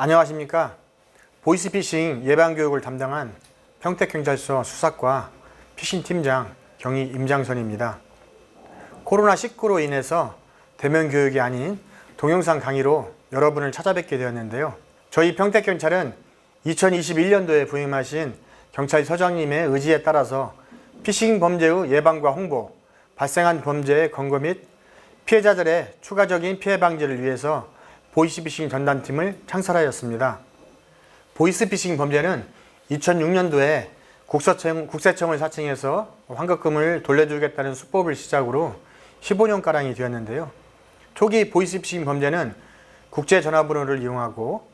안녕하십니까. 보이스피싱 예방교육을 담당한 평택경찰서 수사과 피싱팀장 경위 임장선입니다. 코로나19로 인해서 대면 교육이 아닌 동영상 강의로 여러분을 찾아뵙게 되었는데요. 저희 평택경찰은 2021년도에 부임하신 경찰서장님의 의지에 따라서 피싱 범죄의 예방과 홍보, 발생한 범죄의 검거 및 피해자들의 추가적인 피해 방지를 위해서 보이스피싱 전담팀을 창설하였습니다. 보이스피싱 범죄는 2006년도에 국세청을 사칭해서 환급금을 돌려주겠다는 수법을 시작으로 15년가량이 되었는데요. 초기 보이스피싱 범죄는 국제전화번호를 이용하고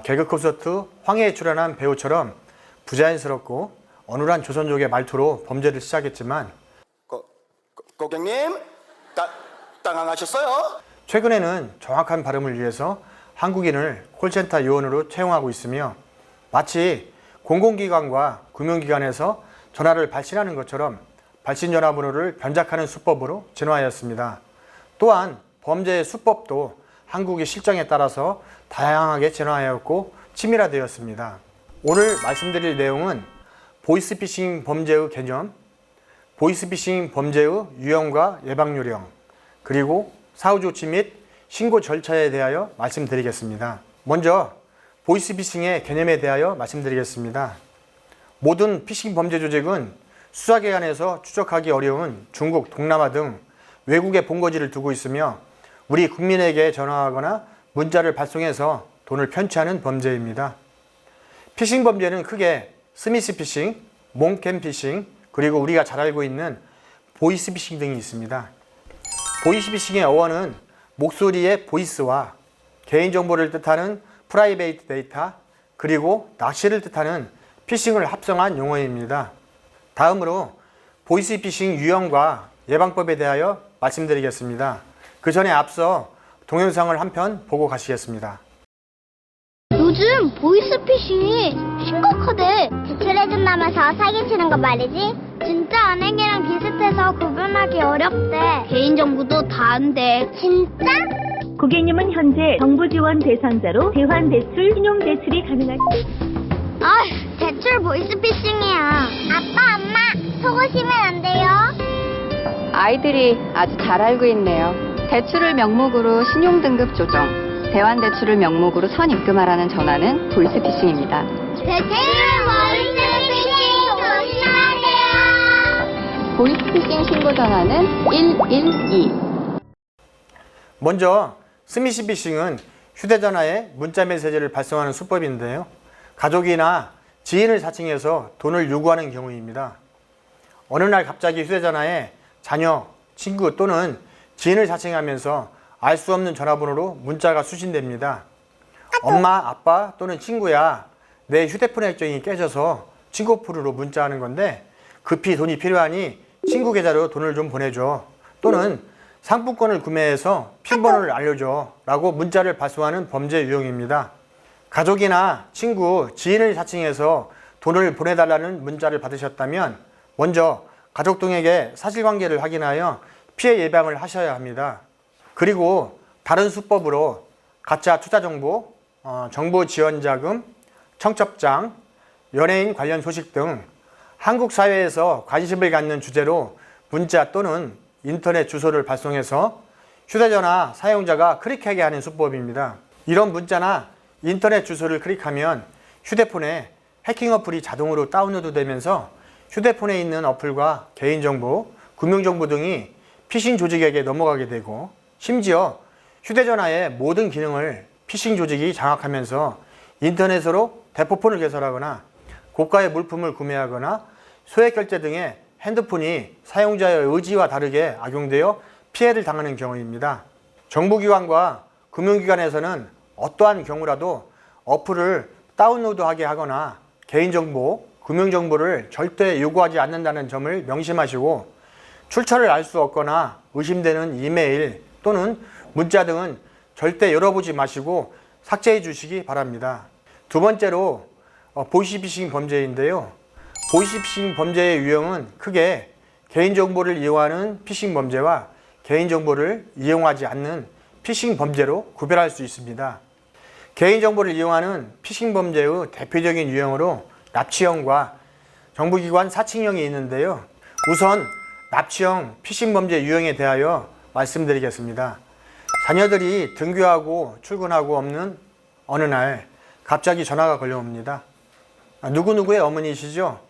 개그 콘서트 황해에 출연한 배우처럼 부자연스럽고 어눌한 조선족의 말투로 범죄를 시작했지만 고객님, 당황하셨어요? 최근에는 정확한 발음을 위해서 한국인을 콜센터 요원으로 채용하고 있으며 마치 공공기관과 금융기관에서 전화를 발신하는 것처럼 발신 전화번호를 변작하는 수법으로 진화하였습니다. 또한 범죄의 수법도 한국의 실정에 따라서 다양하게 진화하였고 치밀화되었습니다. 오늘 말씀드릴 내용은 보이스피싱 범죄의 개념, 보이스피싱 범죄의 유형과 예방 요령, 그리고 사후 조치 및 신고 절차에 대하여 말씀드리겠습니다. 먼저 보이스피싱의 개념에 대하여 말씀드리겠습니다. 모든 피싱 범죄 조직은 수사기관에서 추적하기 어려운 중국, 동남아 등 외국의 본거지를 두고 있으며 우리 국민에게 전화하거나 문자를 발송해서 돈을 편취하는 범죄입니다. 피싱 범죄는 크게 스미스 피싱, 몽캠 피싱, 그리고 우리가 잘 알고 있는 보이스 피싱 등이 있습니다. 보이스 피싱의 어원은 목소리의 보이스와 개인정보를 뜻하는 프라이베이트 데이터, 그리고 낚시를 뜻하는 피싱을 합성한 용어입니다. 다음으로 보이스 피싱 유형과 예방법에 대하여 말씀드리겠습니다. 그 전에 앞서 동영상을 한 편 보고 가시겠습니다. 요즘 보이스피싱이 심각하대. 제출해준다면서 사기치는 거 말이지? 진짜 은행이랑 비슷해서 구분하기 어렵대. 개인정보도 다 안돼. 진짜? 고객님은 현재 정부 지원 대상자로 대환 대출, 신용 대출이 가능한. 아휴, 대출 보이스피싱이야. 아빠, 엄마, 속으시면 안 돼요. 아이들이 아주 잘 알고 있네요. 대출을 명목으로 신용등급 조정, 대환대출을 명목으로 선입금하라는 전화는 보이스피싱입니다. 대출 보이스피싱 조심하세요. 보이스피싱 신고 전화는 112. 먼저 스미스 피싱은 휴대전화에 문자 메시지를 발송하는 수법인데요. 가족이나 지인을 사칭해서 돈을 요구하는 경우입니다. 어느 날 갑자기 휴대전화에 자녀, 친구 또는 지인을 사칭하면서 알 수 없는 전화번호로 문자가 수신됩니다. 엄마, 아빠 또는 친구야, 내 휴대폰 액정이 깨져서 친구폰으로 문자하는 건데 급히 돈이 필요하니 친구 계좌로 돈을 좀 보내줘, 또는 상품권을 구매해서 핀번호를 알려줘 라고 문자를 발송하는 범죄 유형입니다. 가족이나 친구, 지인을 사칭해서 돈을 보내달라는 문자를 받으셨다면 먼저 가족 등에게 사실관계를 확인하여 피해 예방을 하셔야 합니다. 그리고 다른 수법으로 가짜 투자정보, 정보지원자금, 청첩장, 연예인 관련 소식 등 한국 사회에서 관심을 갖는 주제로 문자 또는 인터넷 주소를 발송해서 휴대전화 사용자가 클릭하게 하는 수법입니다. 이런 문자나 인터넷 주소를 클릭하면 휴대폰에 해킹 어플이 자동으로 다운로드 되면서 휴대폰에 있는 어플과 개인정보, 금융정보 등이 피싱 조직에게 넘어가게 되고, 심지어 휴대전화의 모든 기능을 피싱 조직이 장악하면서 인터넷으로 대포폰을 개설하거나 고가의 물품을 구매하거나 소액 결제 등의 핸드폰이 사용자의 의지와 다르게 악용되어 피해를 당하는 경우입니다. 정부기관과 금융기관에서는 어떠한 경우라도 어플을 다운로드하게 하거나 개인정보, 금융정보를 절대 요구하지 않는다는 점을 명심하시고, 출처를 알 수 없거나 의심되는 이메일 또는 문자 등은 절대 열어보지 마시고 삭제해 주시기 바랍니다. 두 번째로 보이스피싱 범죄인데요. 보이스피싱 범죄의 유형은 크게 개인정보를 이용하는 피싱 범죄와 개인정보를 이용하지 않는 피싱 범죄로 구별할 수 있습니다. 개인정보를 이용하는 피싱 범죄의 대표적인 유형으로 납치형과 정부기관 사칭형이 있는데요. 우선 납치형 피싱 범죄 유형에 대하여 말씀드리겠습니다. 자녀들이 등교하고 출근하고 없는 어느 날 갑자기 전화가 걸려옵니다. 누구누구의 어머니시죠?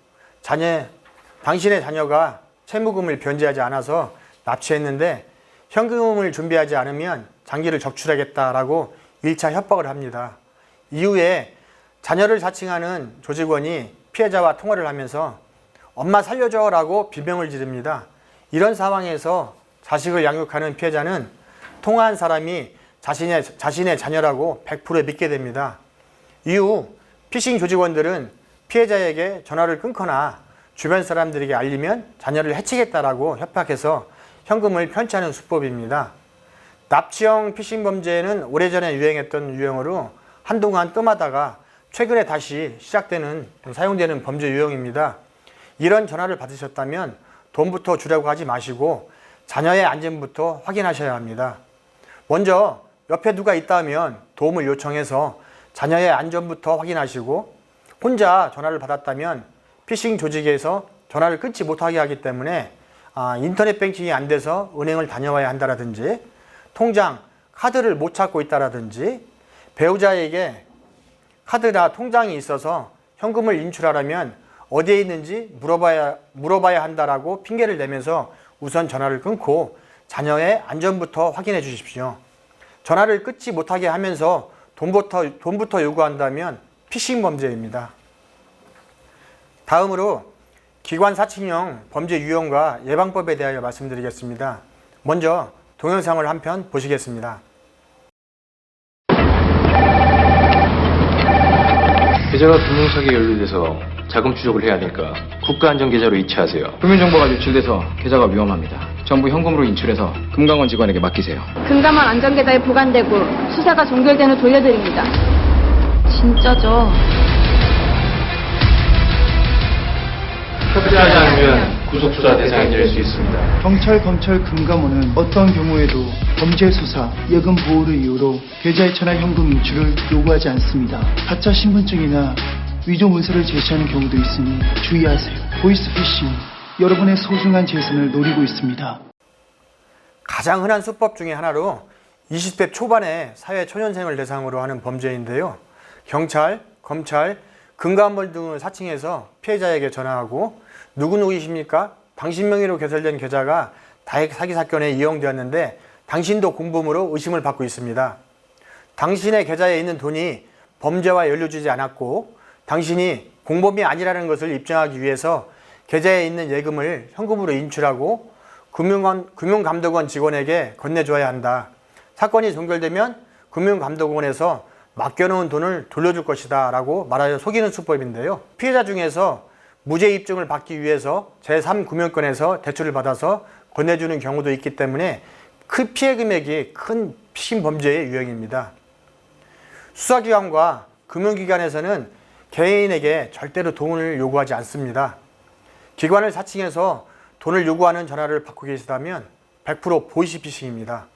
당신의 자녀가 채무금을 변제하지 않아서 납치했는데 현금을 준비하지 않으면 장기를 적출하겠다라고 1차 협박을 합니다. 이후에 자녀를 사칭하는 조직원이 피해자와 통화를 하면서 엄마 살려줘 라고 비명을 지릅니다. 이런 상황에서 자식을 양육하는 피해자는 통화한 사람이 자신의 자녀라고 100% 믿게 됩니다. 이후 피싱 조직원들은 피해자에게 전화를 끊거나 주변 사람들에게 알리면 자녀를 해치겠다라고 협박해서 현금을 편취하는 수법입니다. 납치형 피싱 범죄는 오래전에 유행했던 유형으로 한동안 뜸하다가 최근에 다시 사용되는 범죄 유형입니다. 이런 전화를 받으셨다면 돈부터 주려고 하지 마시고 자녀의 안전부터 확인하셔야 합니다. 먼저 옆에 누가 있다면 도움을 요청해서 자녀의 안전부터 확인하시고 혼자 전화를 받았다면 피싱 조직에서 전화를 끊지 못하게 하기 때문에 인터넷 뱅킹이 안 돼서 은행을 다녀와야 한다라든지 통장, 카드를 못 찾고 있다라든지 배우자에게 카드나 통장이 있어서 현금을 인출하려면 어디에 있는지 물어봐야 한다라고 핑계를 대면서 우선 전화를 끊고 자녀의 안전부터 확인해 주십시오. 전화를 끊지 못하게 하면서 돈부터 요구한다면 피싱 범죄입니다. 다음으로 기관 사칭형 범죄 유형과 예방법에 대하여 말씀드리겠습니다. 먼저 동영상을 한 편 보시겠습니다. 계좌가 금융사기에 연루돼서 자금 추적을 해야 하니까 국가안전계좌로 이체하세요. 금융정보가 유출돼서 계좌가 위험합니다. 전부 현금으로 인출해서 금강원 직원에게 맡기세요. 금감원 안전계좌에 보관되고 수사가 종결된 후 돌려드립니다. 진짜죠? 협조하지 않으면 구속수사 대상이 될 수 있습니다. 경찰, 검찰, 금감원은 어떠한 경우에도 범죄 수사, 예금 보호를 이유로 계좌에 천할 현금 인출을 요구하지 않습니다. 가짜 신분증이나 위조 문서를 제시하는 경우도 있으니 주의하세요. 보이스피싱, 여러분의 소중한 재산을 노리고 있습니다. 가장 흔한 수법 중에 하나로 20대 초반의 사회 초년생을 대상으로 하는 범죄인데요. 경찰, 검찰, 금감원 등을 사칭해서 피해자에게 전화하고 누구누구이십니까? 당신 명의로 개설된 계좌가 다액 사기 사건에 이용되었는데 당신도 공범으로 의심을 받고 있습니다. 당신의 계좌에 있는 돈이 범죄와 연루되지 않았고 당신이 공범이 아니라는 것을 입증하기 위해서 계좌에 있는 예금을 현금으로 인출하고 금융감독원 직원에게 건네줘야 한다. 사건이 종결되면 금융감독원에서 맡겨놓은 돈을 돌려줄 것이다 라고 말하여 속이는 수법인데요. 피해자 중에서 무죄 입증을 받기 위해서 제3금융권에서 대출을 받아서 건네주는 경우도 있기 때문에 그 피해 금액이 큰 피싱 범죄의 유형입니다. 수사기관과 금융기관에서는 개인에게 절대로 돈을 요구하지 않습니다. 기관을 사칭해서 돈을 요구하는 전화를 받고 계시다면 100% 보이스피싱입니다.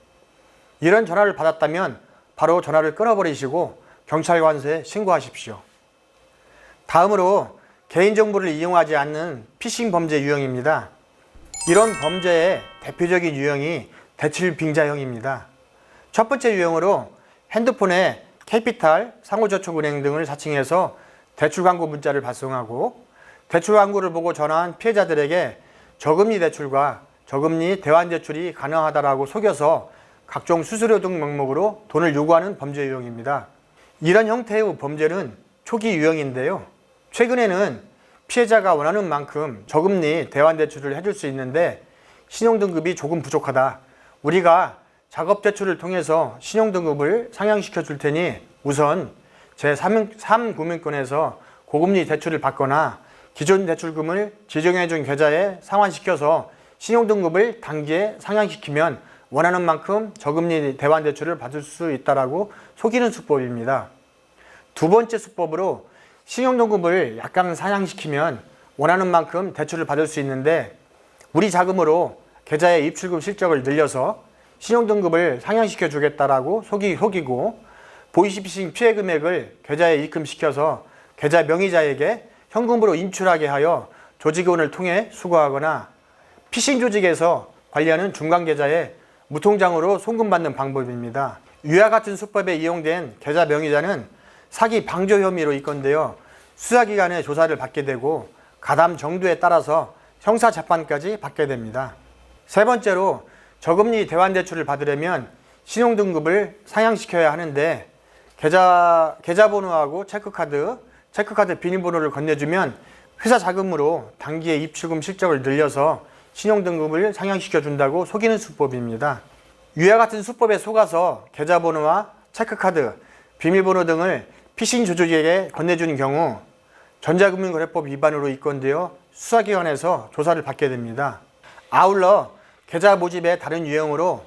이런 전화를 받았다면 바로 전화를 끊어버리시고 경찰관서에 신고하십시오. 다음으로 개인정보를 이용하지 않는 피싱 범죄 유형입니다. 이런 범죄의 대표적인 유형이 대출 빙자형입니다. 첫 번째 유형으로 핸드폰에 캐피탈, 상호저축은행 등을 사칭해서 대출 광고 문자를 발송하고 대출 광고를 보고 전화한 피해자들에게 저금리 대출과 저금리 대환 대출이 가능하다라고 속여서 각종 수수료 등 명목으로 돈을 요구하는 범죄 유형입니다. 이런 형태의 범죄는 초기 유형인데요. 최근에는 피해자가 원하는 만큼 저금리 대환 대출을 해줄 수 있는데 신용등급이 조금 부족하다. 우리가 작업대출을 통해서 신용등급을 상향시켜 줄 테니 우선 제3금융권에서 고금리 대출을 받거나 기존 대출금을 지정해준 계좌에 상환시켜서 신용등급을 단기에 상향시키면 원하는 만큼 저금리 대환 대출을 받을 수 있다라고 속이는 수법입니다. 두 번째 수법으로 신용등급을 약간 상향시키면 원하는 만큼 대출을 받을 수 있는데 우리 자금으로 계좌의 입출금 실적을 늘려서 신용등급을 상향시켜 주겠다라고 속이고 보이스피싱 피해 금액을 계좌에 입금시켜서 계좌 명의자에게 현금으로 인출하게 하여 조직원을 통해 수거하거나 피싱 조직에서 관리하는 중간 계좌에 무통장으로 송금받는 방법입니다. 위와 같은 수법에 이용된 계좌 명의자는 사기 방조 혐의로 입건되어 수사기관의 조사를 받게 되고 가담 정도에 따라서 형사재판까지 받게 됩니다. 세 번째로 저금리 대환대출을 받으려면 신용등급을 상향시켜야 하는데 계좌번호하고 체크카드 비밀번호를 건네주면 회사 자금으로 단기에 입출금 실적을 늘려서 신용등급을 상향시켜 준다고 속이는 수법입니다. 위와 같은 수법에 속아서 계좌번호와 체크카드, 비밀번호 등을 피싱 조직에게 건네주는 경우 전자금융거래법 위반으로 입건되어 수사기관에서 조사를 받게 됩니다. 아울러 계좌 모집의 다른 유형으로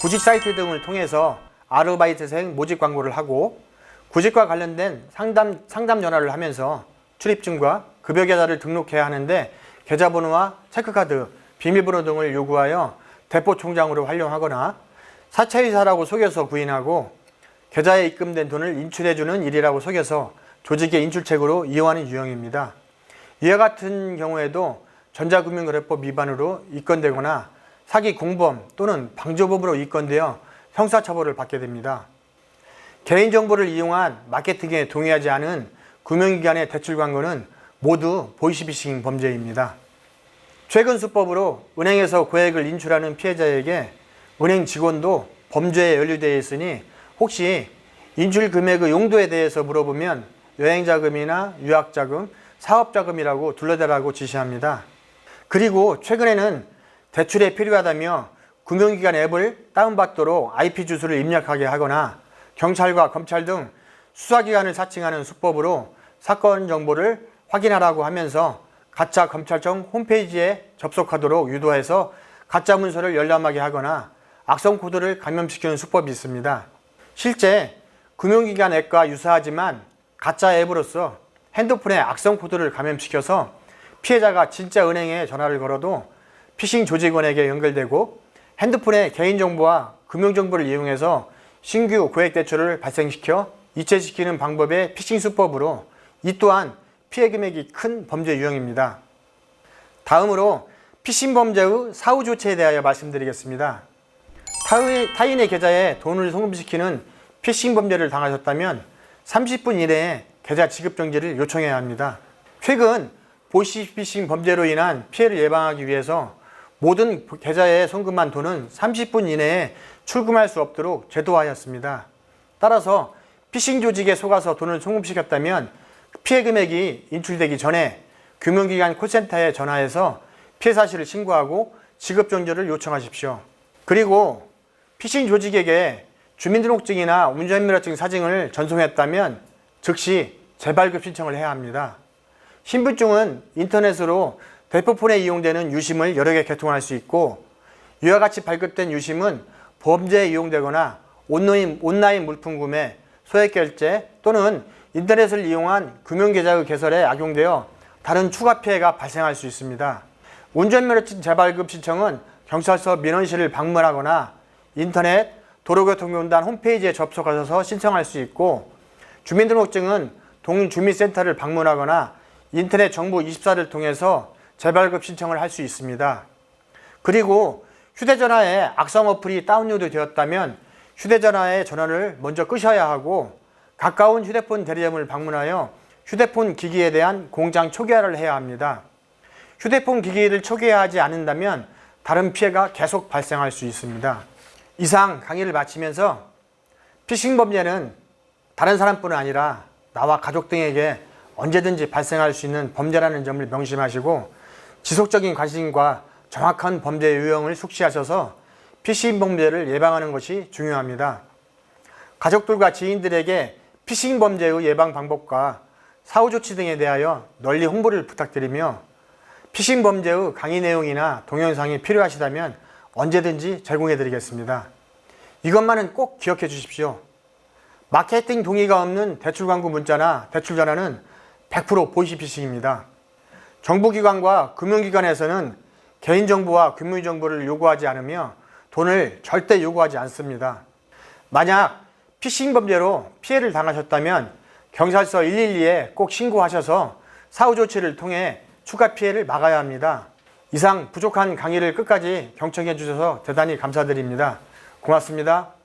구직 사이트 등을 통해서 아르바이트생 모집 광고를 하고 구직과 관련된 상담 전화를 하면서 출입증과 급여 계좌를 등록해야 하는데 계좌번호와 체크카드, 비밀번호 등을 요구하여 대포 총장으로 활용하거나 사채이사라고 속여서 부인하고 계좌에 입금된 돈을 인출해주는 일이라고 속여서 조직의 인출책으로 이용하는 유형입니다. 이와 같은 경우에도 전자금융거래법 위반으로 입건되거나 사기 공범 또는 방조범으로 입건되어 형사처벌을 받게 됩니다. 개인정보를 이용한 마케팅에 동의하지 않은 금융기관의 대출 광고는 모두 보이스피싱 범죄입니다. 최근 수법으로 은행에서 고액을 인출하는 피해자에게 은행 직원도 범죄에 연루되어 있으니 혹시 인출 금액의 용도에 대해서 물어보면 여행자금이나 유학자금, 사업자금이라고 둘러대라고 지시합니다. 그리고 최근에는 대출에 필요하다며 금융기관 앱을 다운받도록 IP 주소를 입력하게 하거나 경찰과 검찰 등 수사기관을 사칭하는 수법으로 사건 정보를 확인하라고 하면서 가짜 검찰청 홈페이지에 접속하도록 유도해서 가짜 문서를 열람하게 하거나 악성 코드를 감염시키는 수법이 있습니다. 실제 금융기관 앱과 유사하지만 가짜 앱으로서 핸드폰에 악성 코드를 감염시켜서 피해자가 진짜 은행에 전화를 걸어도 피싱 조직원에게 연결되고 핸드폰에 개인정보와 금융정보를 이용해서 신규 고액 대출을 발생시켜 이체시키는 방법의 피싱 수법으로 이 또한 피해 금액이 큰 범죄 유형입니다. 다음으로 피싱 범죄의 사후 조치에 대하여 말씀드리겠습니다. 타인의 계좌에 돈을 송금시키는 피싱 범죄를 당하셨다면 30분 이내에 계좌 지급 정지를 요청해야 합니다. 최근 보이스피싱 범죄로 인한 피해를 예방하기 위해서 모든 계좌에 송금한 돈은 30분 이내에 출금할 수 없도록 제도화하였습니다. 따라서 피싱 조직에 속아서 돈을 송금시켰다면 피해 금액이 인출되기 전에 금융기관 콜센터에 전화해서 피해 사실을 신고하고 지급 정지를 요청하십시오. 그리고 피싱 조직에게 주민등록증이나 운전면허증 사진을 전송했다면 즉시 재발급 신청을 해야 합니다. 신분증은 인터넷으로 대포폰에 이용되는 유심을 여러 개 개통할 수 있고 이와 같이 발급된 유심은 범죄에 이용되거나 온라인 물품 구매, 소액 결제 또는 인터넷을 이용한 금융계좌의 개설에 악용되어 다른 추가 피해가 발생할 수 있습니다. 운전면허증 재발급 신청은 경찰서 민원실을 방문하거나 인터넷 도로교통공단 홈페이지에 접속하셔서 신청할 수 있고 주민등록증은 동주민센터를 방문하거나 인터넷 정부24를 통해서 재발급 신청을 할 수 있습니다. 그리고 휴대전화에 악성 어플이 다운로드 되었다면 휴대전화의 전원을 먼저 끄셔야 하고 가까운 휴대폰 대리점을 방문하여 휴대폰 기기에 대한 공장 초기화를 해야 합니다. 휴대폰 기기를 초기화하지 않는다면 다른 피해가 계속 발생할 수 있습니다. 이상 강의를 마치면서 피싱 범죄는 다른 사람뿐 아니라 나와 가족 등에게 언제든지 발생할 수 있는 범죄라는 점을 명심하시고 지속적인 관심과 정확한 범죄 유형을 숙지하셔서 피싱 범죄를 예방하는 것이 중요합니다. 가족들과 지인들에게 피싱 범죄의 예방 방법과 사후 조치 등에 대하여 널리 홍보를 부탁드리며 피싱 범죄의 강의 내용이나 동영상이 필요하시다면 언제든지 제공해 드리겠습니다. 이것만은 꼭 기억해 주십시오. 마케팅 동의가 없는 대출 광고 문자나 대출 전화는 100% 보이스피싱입니다. 정부기관과 금융기관에서는 개인정보와 금융정보를 요구하지 않으며 돈을 절대 요구하지 않습니다. 만약 피싱 범죄로 피해를 당하셨다면 경찰서 112에 꼭 신고하셔서 사후 조치를 통해 추가 피해를 막아야 합니다. 이상 부족한 강의를 끝까지 경청해 주셔서 대단히 감사드립니다. 고맙습니다.